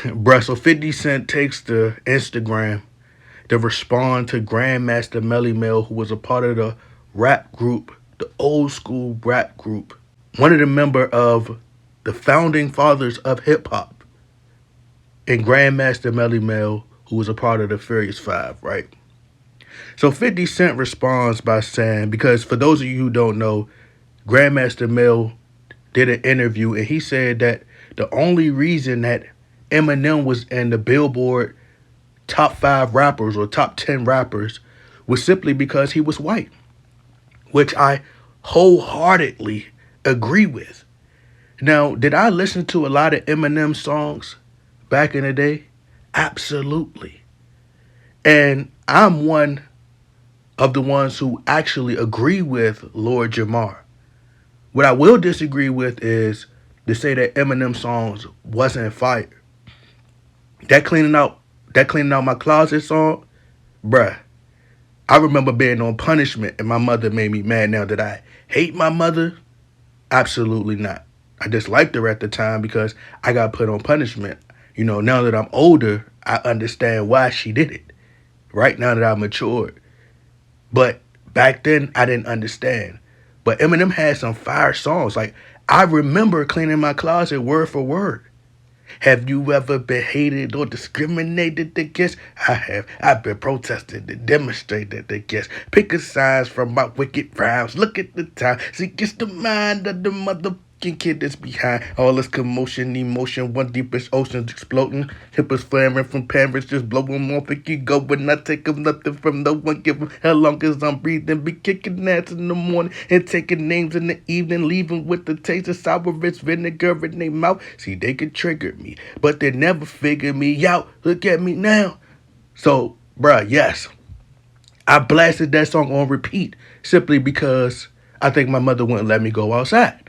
Bruh, so 50 Cent takes to Instagram to respond to Grandmaster Melly Mel, who was a part of the rap group, the old school rap group. One of the member of the founding fathers of hip hop, and Grandmaster Melly Mel, who was a part of the Furious Five, right? So 50 Cent responds by saying, because for those of you who don't know, Grandmaster Mel did an interview and he said that the only reason that Eminem was in the Billboard top 5 rappers or top 10 rappers was simply because he was white, which I wholeheartedly agree with. Now, did I listen to a lot of Eminem songs back in the day? Absolutely. And I'm one of the ones who actually agree with Lord Jamar. What I will disagree with is to say that Eminem songs wasn't fire. That cleaning out my closet song, bruh. I remember being on punishment and my mother made me mad. Now, did I hate my mother? Absolutely not. I disliked her at the time because I got put on punishment. You know, now that I'm older, I understand why she did it. Right now that I matured. But back then, I didn't understand. But Eminem had some fire songs. Like, I remember cleaning my closet word for word. Have you ever been hated or discriminated against? I have. I've been protested and demonstrated against. Picking signs from my wicked rhymes. Look at the time. See, it's the mind of the motherfucking kid that's behind all this commotion, emotion. One deepest oceans exploding. Hippos flaring from parents just blow them off and keep going. I take them nothing from no one. Give them as long as I'm breathing. Be kicking ass in the morning and taking names in the evening. Leaving with the taste of sour rich vinegar in their mouth. See, they could trigger me, but they never figure me out. Look at me now. So, bruh, yes, I blasted that song on repeat simply because I think my mother wouldn't let me go outside.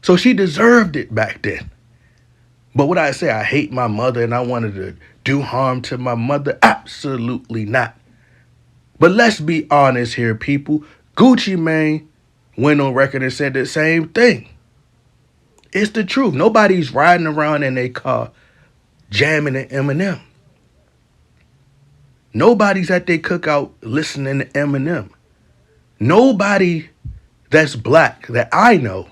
So she deserved it back then. But would I say I hate my mother and I wanted to do harm to my mother? Absolutely not. But let's be honest here, people. Gucci Mane went on record and said the same thing. It's the truth. Nobody's riding around in a car jamming to Eminem. Nobody's at their cookout listening to Eminem. Nobody that's black that I know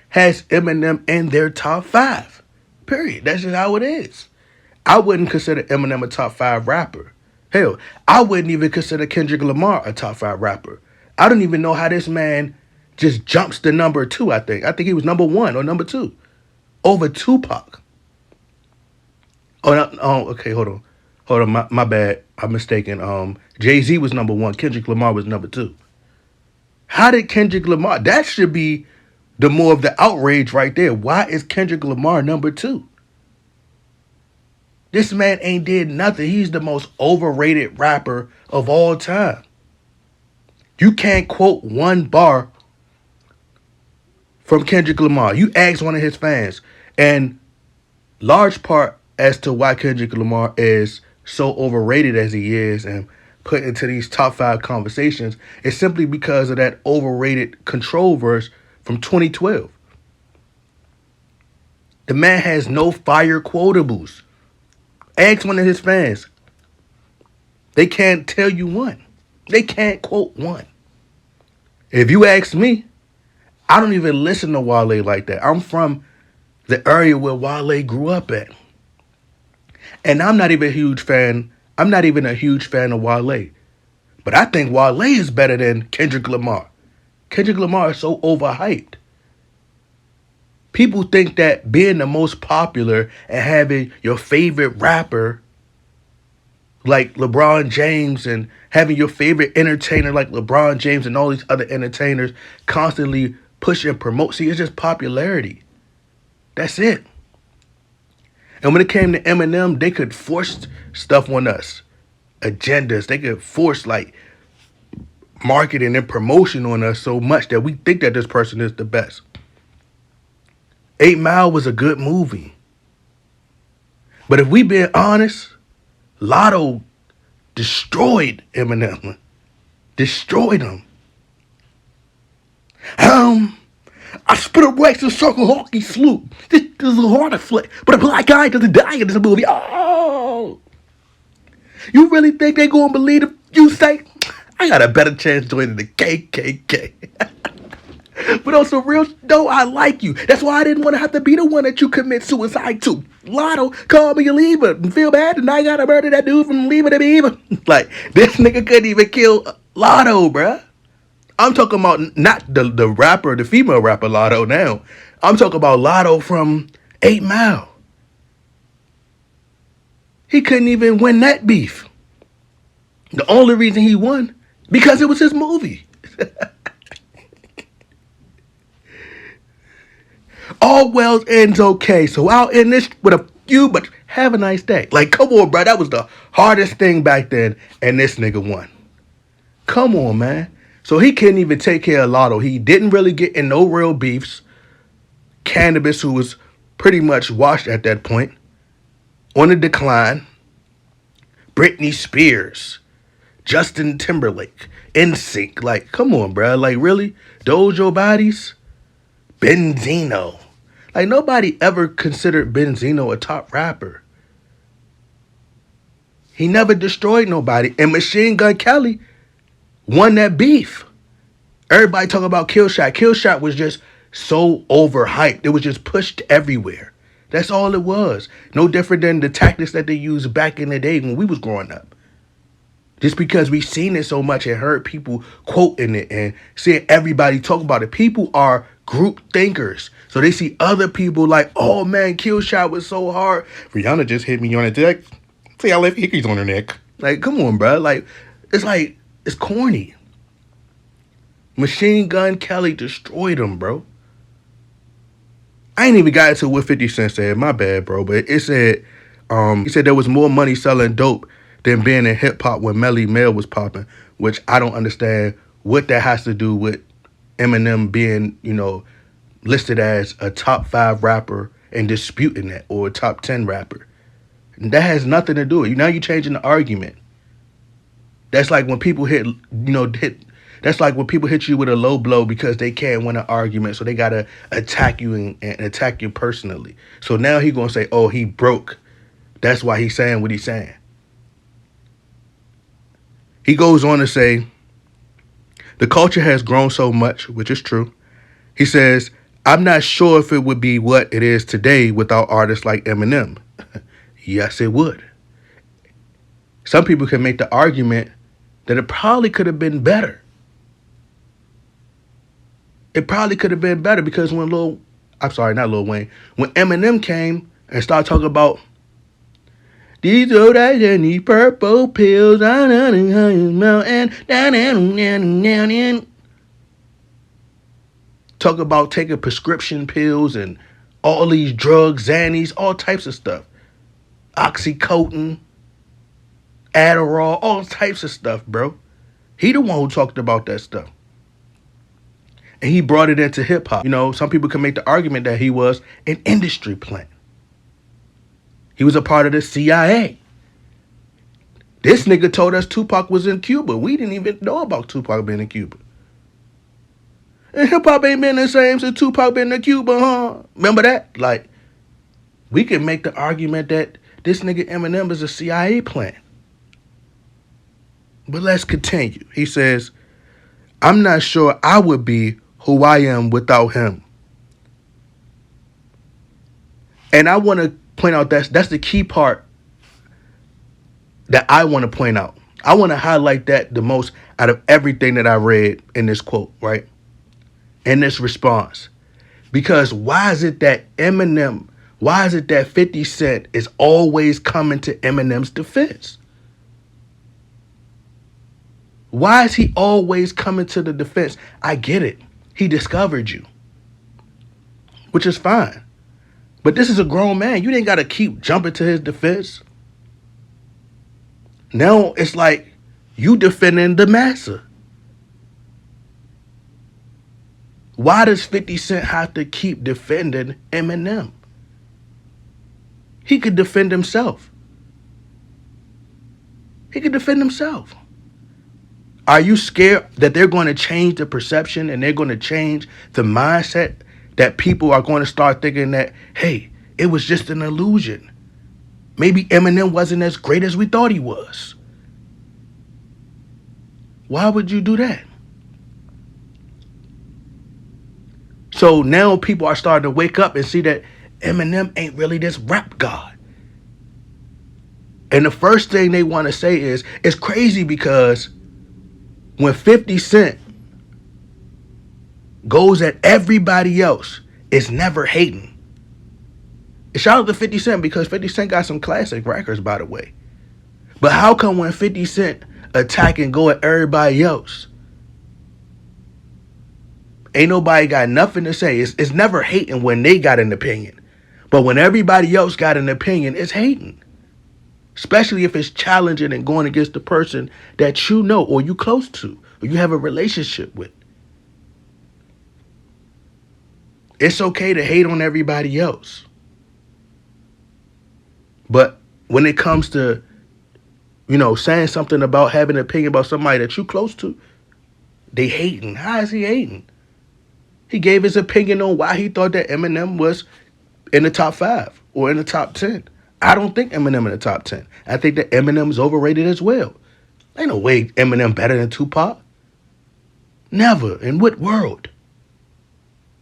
has Eminem in their top 5. Period. That's just how it is. I wouldn't consider Eminem a top 5 rapper. Hell, I wouldn't even consider Kendrick Lamar a top 5 rapper. I don't even know how this man just jumps to number 2, I think. I think he was number 1 or number 2 over Tupac. Oh, no, oh, okay, hold on. Hold on, my bad. I'm mistaken. Jay-Z was number 1. Kendrick Lamar was number 2. How did Kendrick Lamar... That should be the more of the outrage right there. Why is Kendrick Lamar number 2? This man ain't did nothing. He's the most overrated rapper of all time. You can't quote one bar from Kendrick Lamar. You ask one of his fans. And large part as to why Kendrick Lamar is so overrated as he is and put into these top 5 conversations is simply because of that overrated control verse from 2012. The man has no fire quotables. Ask one of his fans. They can't tell you one. They can't quote one. If you ask me, I don't even listen to Wale like that. I'm from the area where Wale grew up at. And I'm not even a huge fan. I'm not even a huge fan of Wale. But I think Wale is better than Kendrick Lamar. Kendrick Lamar is so overhyped. People think that being the most popular and having your favorite rapper like LeBron James and having your favorite entertainer like LeBron James and all these other entertainers constantly push and promote. See, it's just popularity. That's it. And when it came to Eminem, they could force stuff on us. Agendas. They could force like marketing and promotion on us so much that we think that this person is the best. 8 Mile was a good movie. But if we being honest, Lotto destroyed Eminem. Destroyed him. I spit a wax and circle hockey sloop. This is a horror flick. But a black guy doesn't die in this movie. Oh. You really think they gonna believe if you say, I got a better chance joining the KKK? But on some real though, I like you. That's why I didn't want to have to be the one that you commit suicide to. Lotto, call me a leaver and feel bad and I gotta murder that dude from Leave It to Beaver. Like, this nigga couldn't even kill Lotto, bruh. I'm talking about not the rapper, the female rapper Lotto now. I'm talking about Lotto from 8 Mile. He couldn't even win that beef. The only reason he won, because it was his movie. All well ends okay, so I'll end this with a few, but have a nice day. Like, come on, bro. That was the hardest thing back then, and this nigga won. Come on, man. So he couldn't even take care of Lotto. He didn't really get in no real beefs. Cannabis, who was pretty much washed at that point, on the decline. Britney Spears, Justin Timberlake, NSYNC. Like, come on, bro. Like, really? Those your bodies? Benzino. Like, nobody ever considered Benzino a top rapper. He never destroyed nobody. And Machine Gun Kelly won that beef. Everybody talking about Killshot. Killshot was just so overhyped. It was just pushed everywhere. That's all it was. No different than the tactics that they used back in the day when we was growing up. Just because we seen it so much and heard people quoting it and seeing everybody talk about it. People are group thinkers. So they see other people like, oh man, Killshot was so hard. Rihanna just hit me on the neck. See, I left hickeys on her neck. Like, come on, bro. Like, it's corny. Machine Gun Kelly destroyed him, bro. I ain't even got into what 50 Cent said. My bad, bro. But it said, he said there was more money selling dope than being in hip hop when Melly Mel was popping, which I don't understand what that has to do with Eminem being, listed as a top 5 rapper and disputing that, or a top 10 rapper. And that has nothing to do with it. Now you're changing the argument. That's like when people that's like when people hit you with a low blow because they can't win an argument, so they gotta attack you and attack you personally. So now he gonna say, "Oh, he broke." That's why he's saying what he's saying. He goes on to say, "The culture has grown so much," which is true. He says, "I'm not sure if it would be what it is today without artists like Eminem." Yes, it would. Some people can make the argument that it probably could have been better. It probably could have been better because when not Lil Wayne, when Eminem came and started talking about these old eyes and these purple pills, talk about taking prescription pills and all these drugs, Xannies, all types of stuff, Oxycontin, Adderall, all types of stuff, bro. He the one who talked about that stuff. And he brought it into hip hop. Some people can make the argument that he was an industry plant. He was a part of the CIA. This nigga told us Tupac was in Cuba. We didn't even know about Tupac being in Cuba. And hip hop ain't been the same since Tupac been in Cuba, huh? Remember that? Like, we can make the argument that this nigga Eminem is a CIA plant. But let's continue. He says, "I'm not sure I would be who I am without him." And I want to point out that's the key part that I want to point out. I want to highlight that the most out of everything that I read in this quote, right? In this response. Because why is it that 50 Cent is always coming to Eminem's defense? Why is he always coming to the defense? I get it. He discovered you, which is fine. But this is a grown man. You didn't got to keep jumping to his defense. Now it's like you defending the massa. Why does 50 Cent have to keep defending Eminem? He could defend himself. He could defend himself. Are you scared that they're going to change the perception and they're going to change the mindset, that people are going to start thinking that, hey, it was just an illusion. Maybe Eminem wasn't as great as we thought he was. Why would you do that? So now people are starting to wake up and see that Eminem ain't really this rap god. And the first thing they want to say is, it's crazy because when 50 Cent goes at everybody else, it's never hating. Shout out to 50 Cent because 50 Cent got some classic records, by the way. But how come when 50 Cent attack and go at everybody else, ain't nobody got nothing to say? It's never hating when they got an opinion. But when everybody else got an opinion, it's hating. Especially if it's challenging and going against the person that you know or you close to or you have a relationship with. It's okay to hate on everybody else. But when it comes to, saying something about having an opinion about somebody that you close to, they hating. How is he hating? He gave his opinion on why he thought that Eminem was in the top 5 or in the top 10. I don't think Eminem in the top 10. I think that Eminem is overrated as well. Ain't no way Eminem better than Tupac. Never. In what world?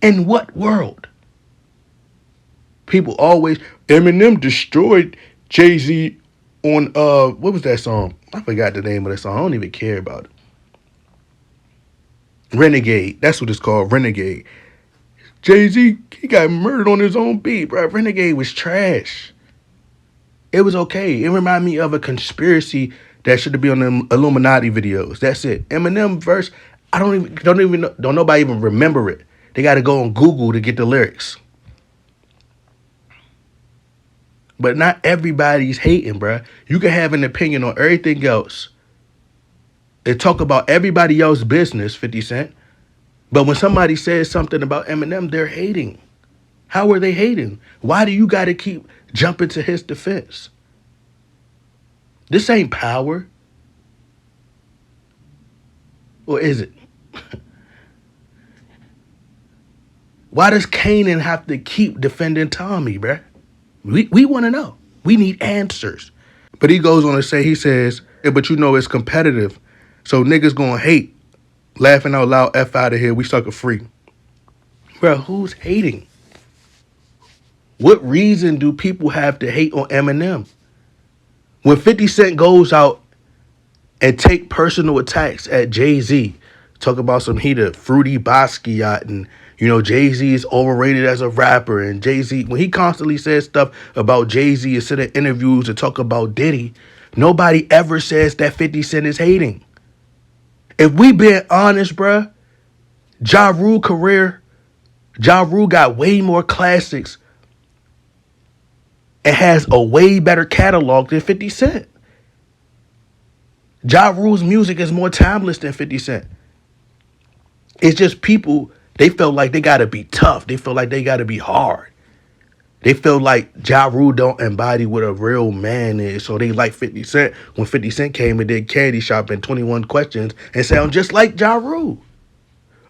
In what world? People always, Eminem destroyed Jay-Z on, what was that song? I forgot the name of that song. I don't even care about it. Renegade. That's what it's called, Renegade. Jay-Z, he got murdered on his own beat, bro. Renegade was trash. It was okay. It reminded me of a conspiracy that should be on the Illuminati videos. That's it. Eminem verse, don't nobody even remember it. They got to go on Google to get the lyrics. But not everybody's hating, bruh. You can have an opinion on everything else and talk about everybody else's business, 50 Cent. But when somebody says something about Eminem, they're hating. How are they hating? Why do you got to keep jumping to his defense? This ain't power. Or is it? Why does Kanan have to keep defending Tommy, bruh? We want to know. We need answers. But he goes on to say, he says, yeah, but it's competitive. So niggas gonna hate. Laughing out loud, F out of here, we sucker free. Bro, who's hating? What reason do people have to hate on Eminem? When 50 Cent goes out and take personal attacks at Jay-Z, talk about some fruity Basquiat and Jay-Z is overrated as a rapper, and Jay-Z, when he constantly says stuff about Jay-Z and sit in interviews and talk about Diddy, nobody ever says that 50 Cent is hating. If we being honest, bruh, Ja Rule got way more classics and has a way better catalog than 50 Cent. Ja Rule's music is more timeless than 50 Cent. It's just people, they feel like they got to be tough. They feel like they got to be hard. They feel like Ja Rule don't embody what a real man is. So they like 50 Cent when 50 Cent came and did Candy Shop and 21 Questions and sound just like Ja Rule.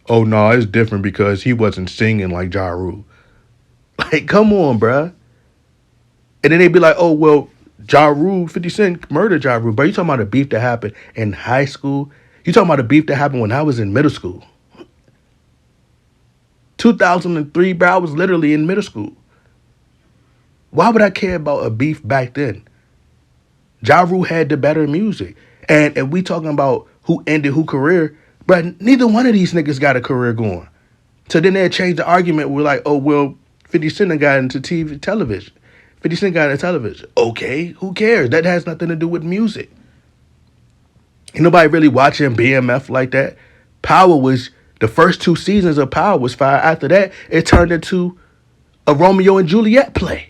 Oh, no, it's different because he wasn't singing like Ja Rule. Like, come on, bruh. And then they be like, oh, well, Ja Rule, 50 Cent murdered Ja Rule. But you talking about a beef that happened in high school? You talking about a beef that happened when I was in middle school? 2003, bro, I was literally in middle school. Why would I care about a beef back then? Ja Rule had the better music. And if we talking about who ended who career, but neither one of these niggas got a career going. So then they change the argument. We're like, oh, well, 50 Cent got into television. 50 Cent got into television. Okay, who cares? That has nothing to do with music. Ain't nobody really watching BMF like that. The first 2 seasons of Power was fire. After that, it turned into a Romeo and Juliet play.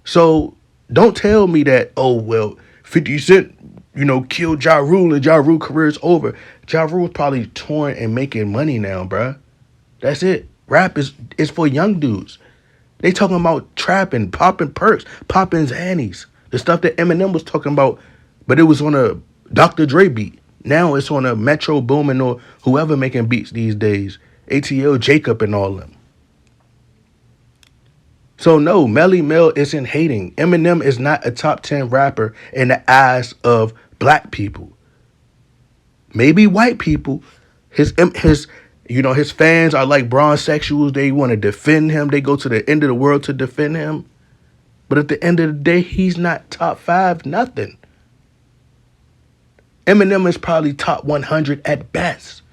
So don't tell me that, oh, well, 50 Cent, killed Ja Rule and Ja Rule career is over. Ja Rule's probably touring and making money now, bruh. That's it. Rap is for young dudes. They talking about trapping, popping perks, popping zannies. The stuff that Eminem was talking about, but it was on a Dr. Dre beat. Now it's on a Metro Boomin or whoever making beats these days. ATL, Jacob and all them. So no, Melly Mel isn't hating. Eminem is not a top 10 rapper in the eyes of black people. Maybe white people. His his fans are like bronzesexuals. They want to defend him. They go to the end of the world to defend him. But at the end of the day, he's not top 5 nothing. Eminem is probably top 100 at best.